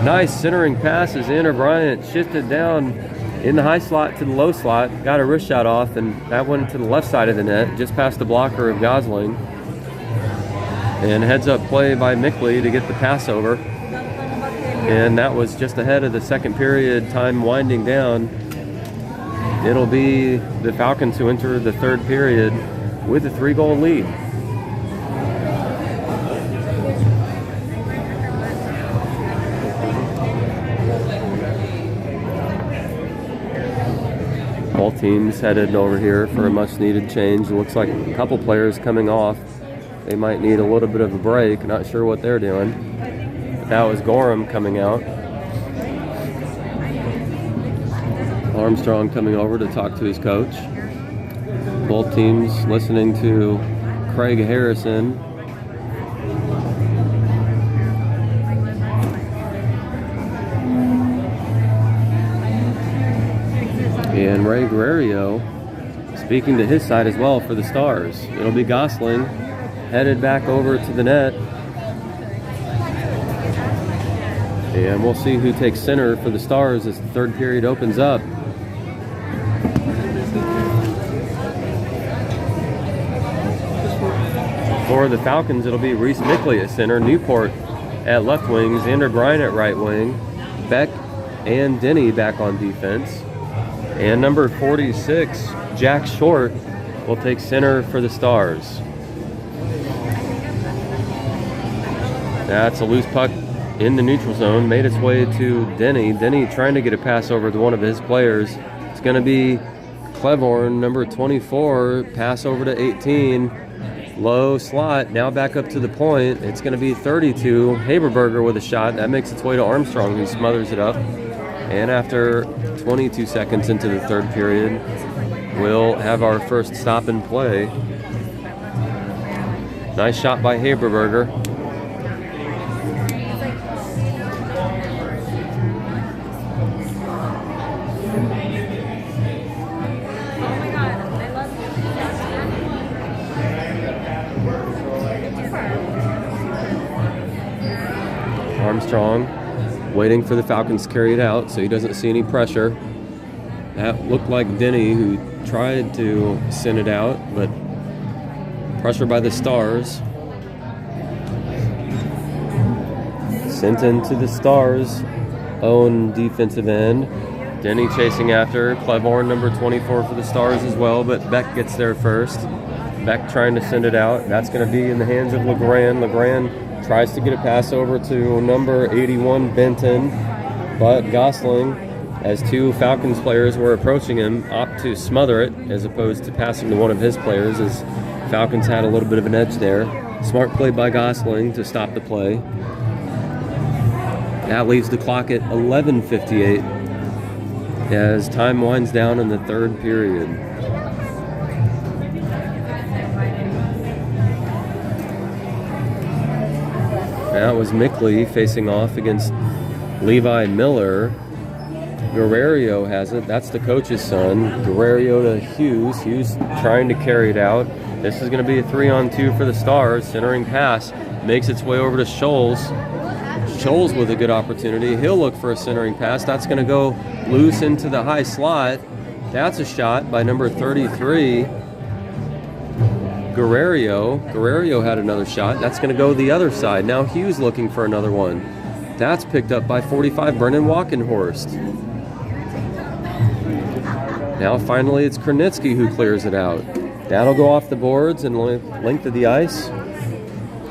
[SPEAKER 1] Nice centering pass as Xander Bryant shifted down in the high slot to the low slot, got a wrist shot off, and that went to the left side of the net, just past the blocker of Gosling. And heads up play by Mickley to get the pass over. And that was just ahead of the second period, time winding down. It'll be the Falcons who enter the third period with a 3-goal lead. Both teams headed over here for a much needed change. It looks like a couple players coming off. They might need a little bit of a break. Not sure what they're doing. But that was Gorham coming out. Armstrong coming over to talk to his coach. Both teams listening to Craig Harrison. And Ray Guerrero speaking to his side as well for the Stars. It'll be Gosling headed back over to the net. And we'll see who takes center for the Stars as the third period opens up. For the Falcons, it'll be Reese Mickley at center, Newport at left wing, Xander Bryant at right wing, Beck and Denny back on defense. And number 46, Jack Short, will take center for the Stars. That's a loose puck in the neutral zone, made its way to Denny. Denny trying to get a pass over to one of his players. It's going to be Clevorn, number 24, pass over to 18. Low slot, now back up to the point. It's going to be 32. Haberberger with a shot. That makes its way to Armstrong, who smothers it up. And after 22 seconds into the third period, we'll have our first stop and play. Nice shot by Haberberger. Armstrong waiting for the Falcons to carry it out so he doesn't see any pressure. That looked like Denny, who tried to send it out, but pressure by the Stars. Sent into the Stars' own defensive end. Denny chasing after. Clevorn, number 24 for the Stars as well, but Beck gets there first. Beck trying to send it out. That's going to be in the hands of LeGrand. LeGrand tries to get a pass over to number 81, Benton, but Gosling, as two Falcons players were approaching him, opt to smother it as opposed to passing to one of his players, as Falcons had a little bit of an edge there. Smart play by Gosling to stop the play. That leaves the clock at 11:58 as time winds down in the third period. That was Mickley facing off against Levi Miller. Guerrero has it. That's the coach's son. Guerrero to Hughes. Hughes trying to carry it out. This is going to be a 3-on-2 for the Stars. Centering pass makes its way over to Scholes. Scholes with a good opportunity. He'll look for a centering pass. That's going to go loose into the high slot. That's a shot by number 33. Guerrero had another shot. That's going to go the other side. Now Hughes looking for another one. That's picked up by 45, Brennan Walkenhorst. Now finally it's Kernitsky who clears it out. That'll go off the boards and length of the ice.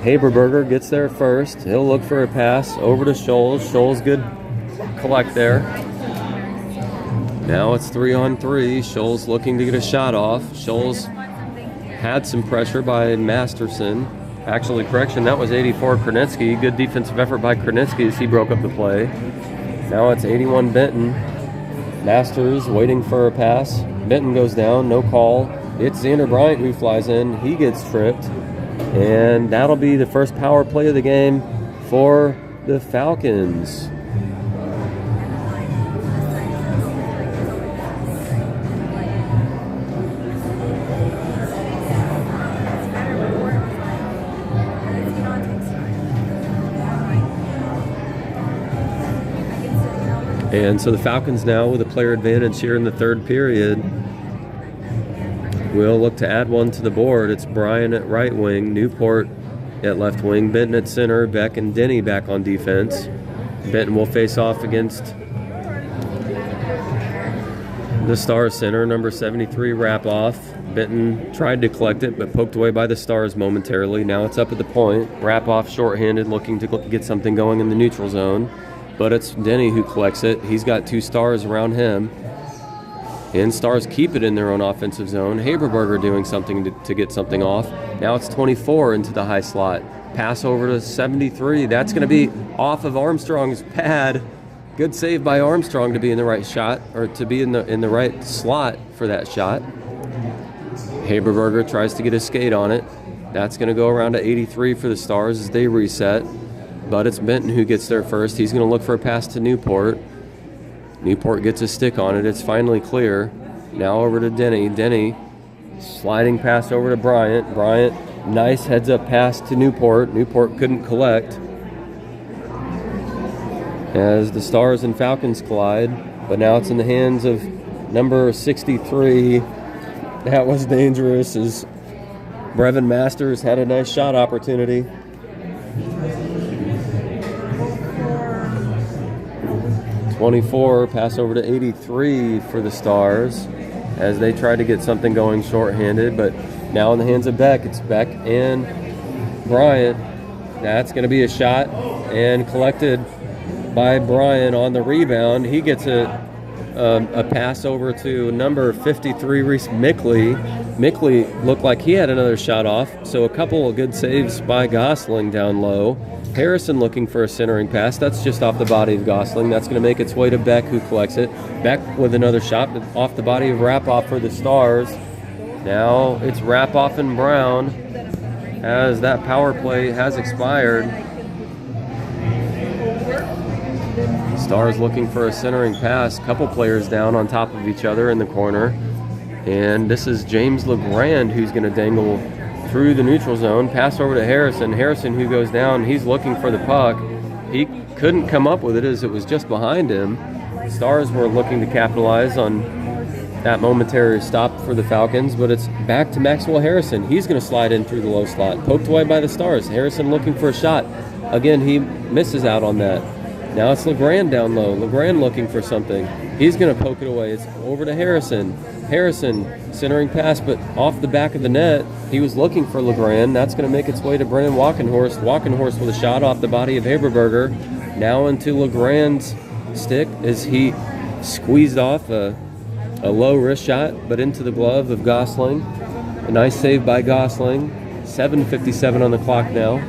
[SPEAKER 1] Haberberger gets there first. He'll look for a pass over to Scholes. Scholes good collect there. Now it's 3-on-3. Scholes looking to get a shot off. Scholes had some pressure by Masterson. Actually, correction, that was 84 Kernitsky. Good defensive effort by Kernitsky as he broke up the play. Now it's 81 Benton. Masters waiting for a pass. Benton goes down, no call. It's Xander Bryant who flies in. He gets tripped. And that'll be the first power play of the game for the Falcons. And so the Falcons now with a player advantage here in the third period will look to add one to the board. It's Bryan at right wing, Newport at left wing, Benton at center, Beck and Denny back on defense. Benton will face off against the Stars center, number 73, Rapoff. Benton tried to collect it, but poked away by the Stars momentarily. Now it's up at the point. Rapoff shorthanded, looking to get something going in the neutral zone. But it's Denny who collects it. He's got 2 Stars around him. And Stars keep it in their own offensive zone. Haberberger doing something to get something off. Now it's 24 into the high slot. Pass over to 73. That's going to be off of Armstrong's pad. Good save by Armstrong to be in the right shot, or to be in the right slot for that shot. Haberberger tries to get a skate on it. That's going to go around to 83 for the Stars as they reset. But it's Benton who gets there first. He's going to look for a pass to Newport. Newport gets a stick on it. It's finally clear. Now over to Denny. Denny sliding pass over to Bryant. Bryant, nice heads-up pass to Newport. Newport couldn't collect as the Stars and Falcons collide. But now it's in the hands of number 63. That was dangerous as Brevin Masters had a nice shot opportunity. 24, pass over to 83 for the Stars as they try to get something going shorthanded, but now in the hands of Beck. It's Beck and Bryant. That's going to be a shot and collected by Bryant on the rebound. He gets a pass over to number 53, Reese Mickley. Mickley looked like he had another shot off, so a couple of good saves by Gosling down low. Harrison looking for a centering pass. That's just off the body of Gosling. That's going to make its way to Beck, who collects it. Beck with another shot off the body of Rapoff for the Stars. Now it's Rapoff and Brown as that power play has expired. Stars looking for a centering pass. Couple players down on top of each other in the corner. And this is James LeGrand who's going to dangle through the neutral zone. Pass over to Harrison. Harrison who goes down. He's looking for the puck. He couldn't come up with it as it was just behind him. Stars were looking to capitalize on that momentary stop for the Falcons, but it's back to Maxwell Harrison. He's going to slide in through the low slot. Poked away by the Stars. Harrison looking for a shot. Again, he misses out on that. Now it's LeGrand down low. LeGrand looking for something. He's going to poke it away. It's over to Harrison. Harrison centering pass, but off the back of the net. He was looking for LeGrand. That's going to make its way to Brennan Walkenhorst. Walkenhorst with a shot off the body of Haberberger. Now into LeGrand's stick as he squeezed off a low wrist shot, but into the glove of Gosling. A nice save by Gosling. 7:57 on the clock now.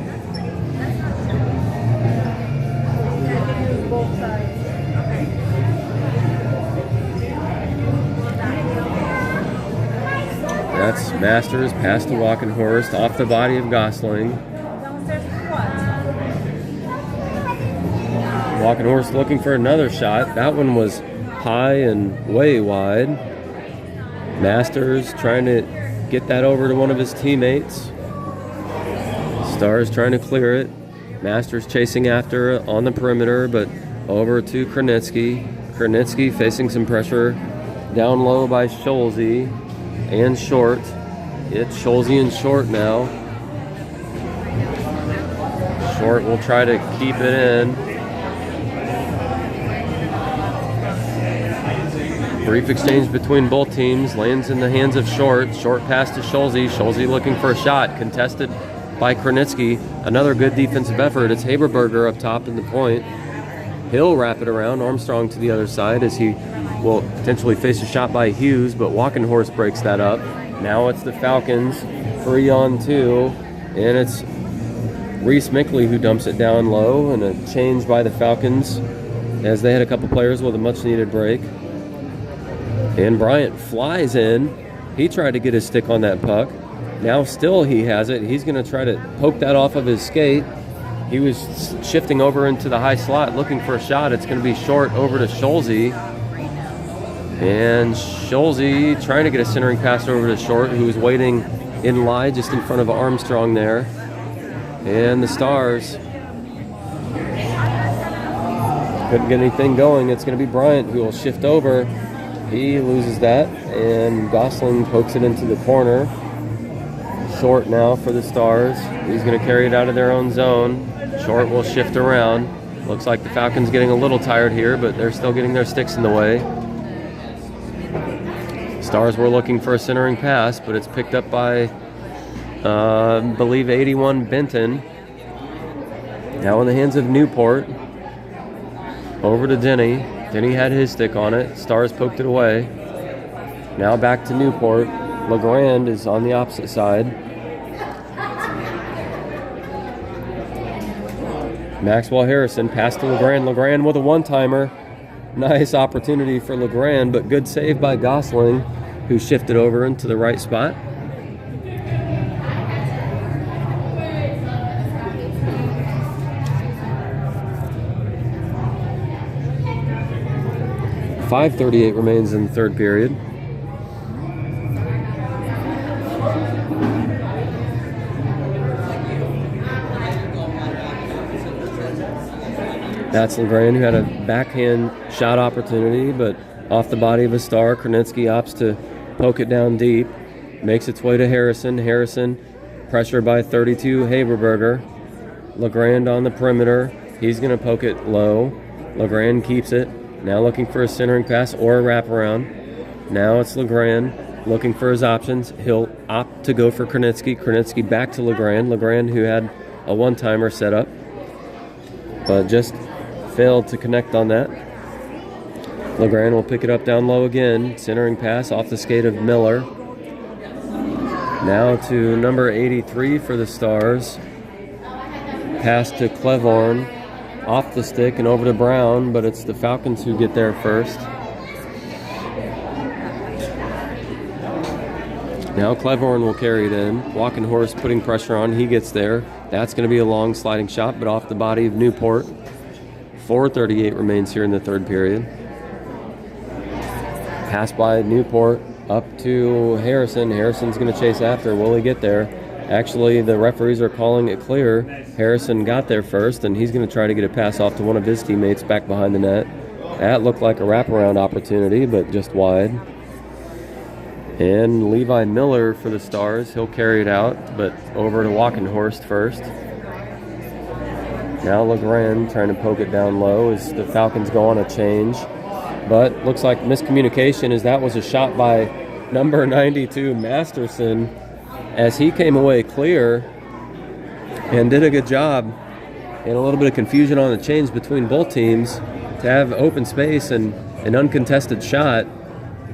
[SPEAKER 1] That's Masters, pass to Walkenhorst, off the body of Gosling. Walkenhorst looking for another shot. That one was high and way wide. Masters trying to get that over to one of his teammates. Stars trying to clear it. Masters chasing after it on the perimeter, but over to Kranitsky. Kranitsky facing some pressure down low by Scholze. And Short. It's Scholze and Short now. Short will try to keep it in. Brief exchange between both teams. Lands in the hands of Short. Short pass to Scholze. Scholze looking for a shot. Contested by Kranitsky. Another good defensive effort. It's Haberberger up top in the point. He'll wrap it around. Armstrong to the other side as he will potentially face a shot by Hughes, but Walkenhorst breaks that up. Now it's the Falcons, 3-on-2, and it's Reese Mickley who dumps it down low, and a change by the Falcons as they had a couple players with a much-needed break. And Bryant flies in. He tried to get his stick on that puck. Now still he has it. He's going to try to poke that off of his skate. He was shifting over into the high slot looking for a shot. It's going to be short over to Schulze. And Schulze trying to get a centering pass over to Short, who was waiting in line just in front of Armstrong there. And the Stars couldn't get anything going. It's going to be Bryant who will shift over. He loses that, and Gosling pokes it into the corner. Short now for the Stars. He's going to carry it out of their own zone. Short will shift around. Looks like the Falcons getting a little tired here, but they're still getting their sticks in the way. Stars were looking for a centering pass, but it's picked up by, I believe, 81 Benton. Now in the hands of Newport. Over to Denny. Denny had his stick on it. Stars poked it away. Now back to Newport. LeGrand is on the opposite side. Maxwell Harrison passed to LeGrand. LeGrand with a one-timer. Nice opportunity for LeGrand, but good save by Gosling, who shifted over into the right spot. .538 remains in the third period. That's LeGrand, who had a backhand shot opportunity, but off the body of a Star. Kronitzky opts to poke it down deep. Makes its way to Harrison. Harrison, pressure by 32 Haberberger. LeGrand on the perimeter. He's going to poke it low. LeGrand keeps it. Now looking for a centering pass or a wraparound. Now it's LeGrand looking for his options. He'll opt to go for Kronitzky. Kronitzky back to LeGrand. LeGrand, who had a one-timer set up, but just failed to connect on that. LeGrand will pick it up down low again. Centering pass off the skate of Miller. Now to number 83 for the Stars. Pass to Clevorn. Off the stick and over to Brown, but it's the Falcons who get there first. Now Clevorn will carry it in. Walking Horse putting pressure on. He gets there. That's going to be a long sliding shot, but off the body of Newport. 4:38 remains here in the third period. Pass by Newport up to Harrison. Harrison's going to chase after. Will he get there? Actually, the referees are calling it clear. Harrison got there first, and he's going to try to get a pass off to one of his teammates back behind the net. That looked like a wraparound opportunity, but just wide. And Levi Miller for the Stars. He'll carry it out, but over to Walkenhorst first. Now LeGrand trying to poke it down low as the Falcons go on a change. But looks like miscommunication, as that was a shot by number 92, Masterson, as he came away clear and did a good job. And a little bit of confusion on the change between both teams to have open space and an uncontested shot.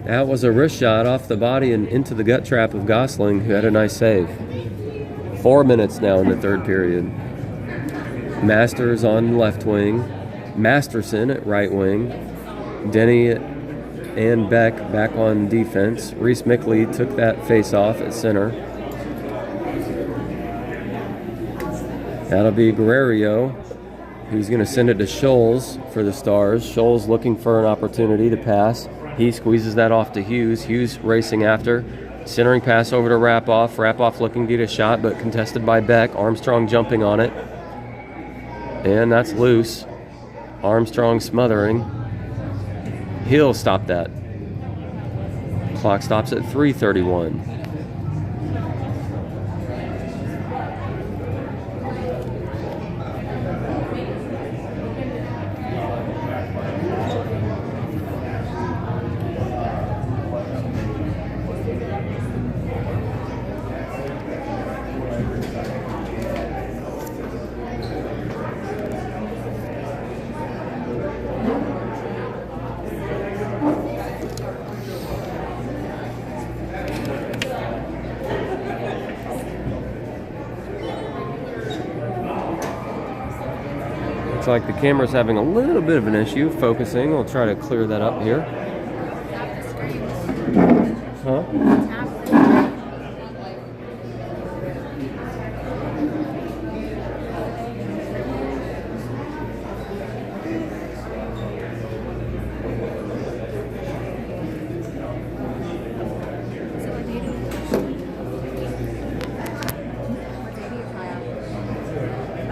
[SPEAKER 1] That was a wrist shot off the body and into the gut trap of Gosling, who had a nice save. 4 minutes now in the third period. Masters on left wing. Masterson at right wing. Denny and Beck back on defense. Reese Mickley took that face-off at center. That'll be Guerrero, who's going to send it to Scholes for the Stars. Scholes looking for an opportunity to pass. He squeezes that off to Hughes. Hughes racing after. Centering pass over to Rapoff. Rapoff looking to get a shot, but contested by Beck. Armstrong jumping on it. And that's loose. Armstrong smothering. He'll stop that. Clock stops at 3:31. Like the camera's having a little bit of an issue focusing. We'll try to clear that up here. Huh?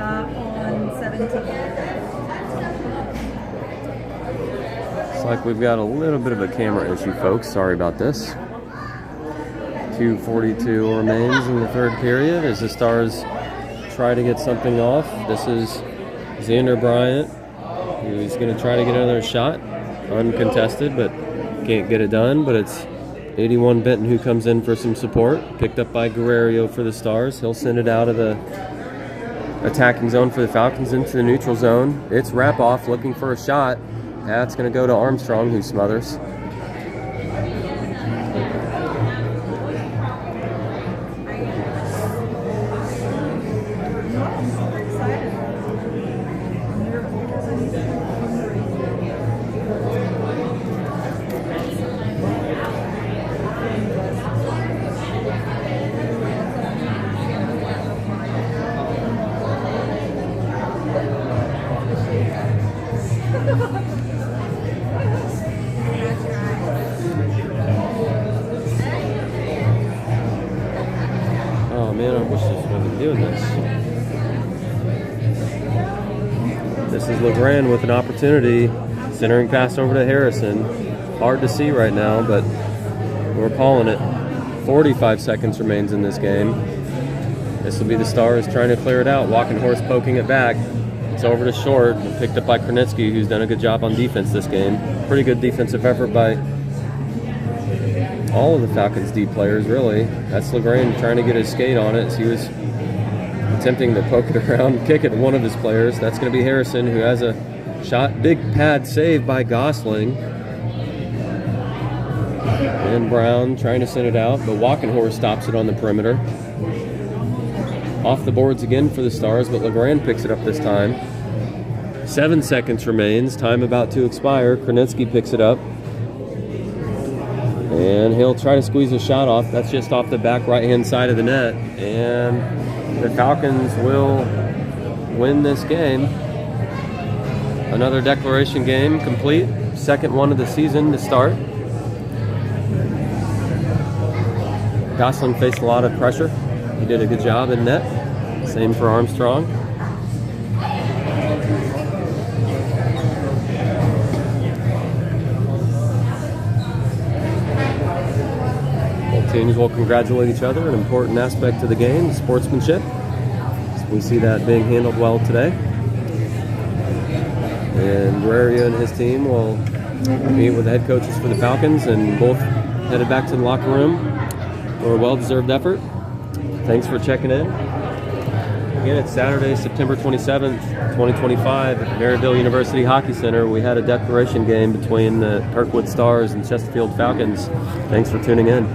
[SPEAKER 3] On 17.
[SPEAKER 1] Looks like we've got a little bit of a camera issue, folks. Sorry about this. 2:42 remains in the third period as the Stars try to get something off. This is Xander Bryant, who's going to try to get another shot, uncontested, but can't get it done. But it's 81 Benton who comes in for some support, picked up by Guerrero for the Stars. He'll send it out of the attacking zone for the Falcons into the neutral zone. It's Rapoff looking for a shot. That's going to go to Armstrong, who smothers. Oh man, I wish this wasn't doing this. This is LeGrand with an opportunity. Centering pass over to Harrison. Hard to see right now, but we're calling it. 45 seconds remains in this game. This will be the Stars trying to clear it out. Walking Horse poking it back. It's over to short. Picked up by Kronitsky, who's done a good job on defense this game. Pretty good defensive effort by all of the Falcons D players, really. That's LeGrand trying to get his skate on it. So he was attempting to poke it around, kick it to one of his players. That's going to be Harrison, who has a shot. Big pad save by Gosling. And Brown trying to send it out, but Walking Horse stops it on the perimeter. Off the boards again for the Stars, but LeGrand picks it up this time. 7 seconds remains. Time about to expire. Kronitsky picks it up. And he'll try to squeeze a shot off. That's just off the back right-hand side of the net. And the Falcons will win this game. Another declaration game complete. Second one of the season to start. Gosling faced a lot of pressure. He did a good job in net. Same for Armstrong. Both teams will congratulate each other. An important aspect of the game, sportsmanship. So we see that being handled well today. And Guerrero and his team will meet with the head coaches for the Falcons, and both headed back to the locker room for a well-deserved effort. Thanks for checking in. Again, it's Saturday, September 27th, 2025 at Maryville University Hockey Center. We had a declaration game between the Kirkwood Stars and Chesterfield Falcons. Thanks for tuning in.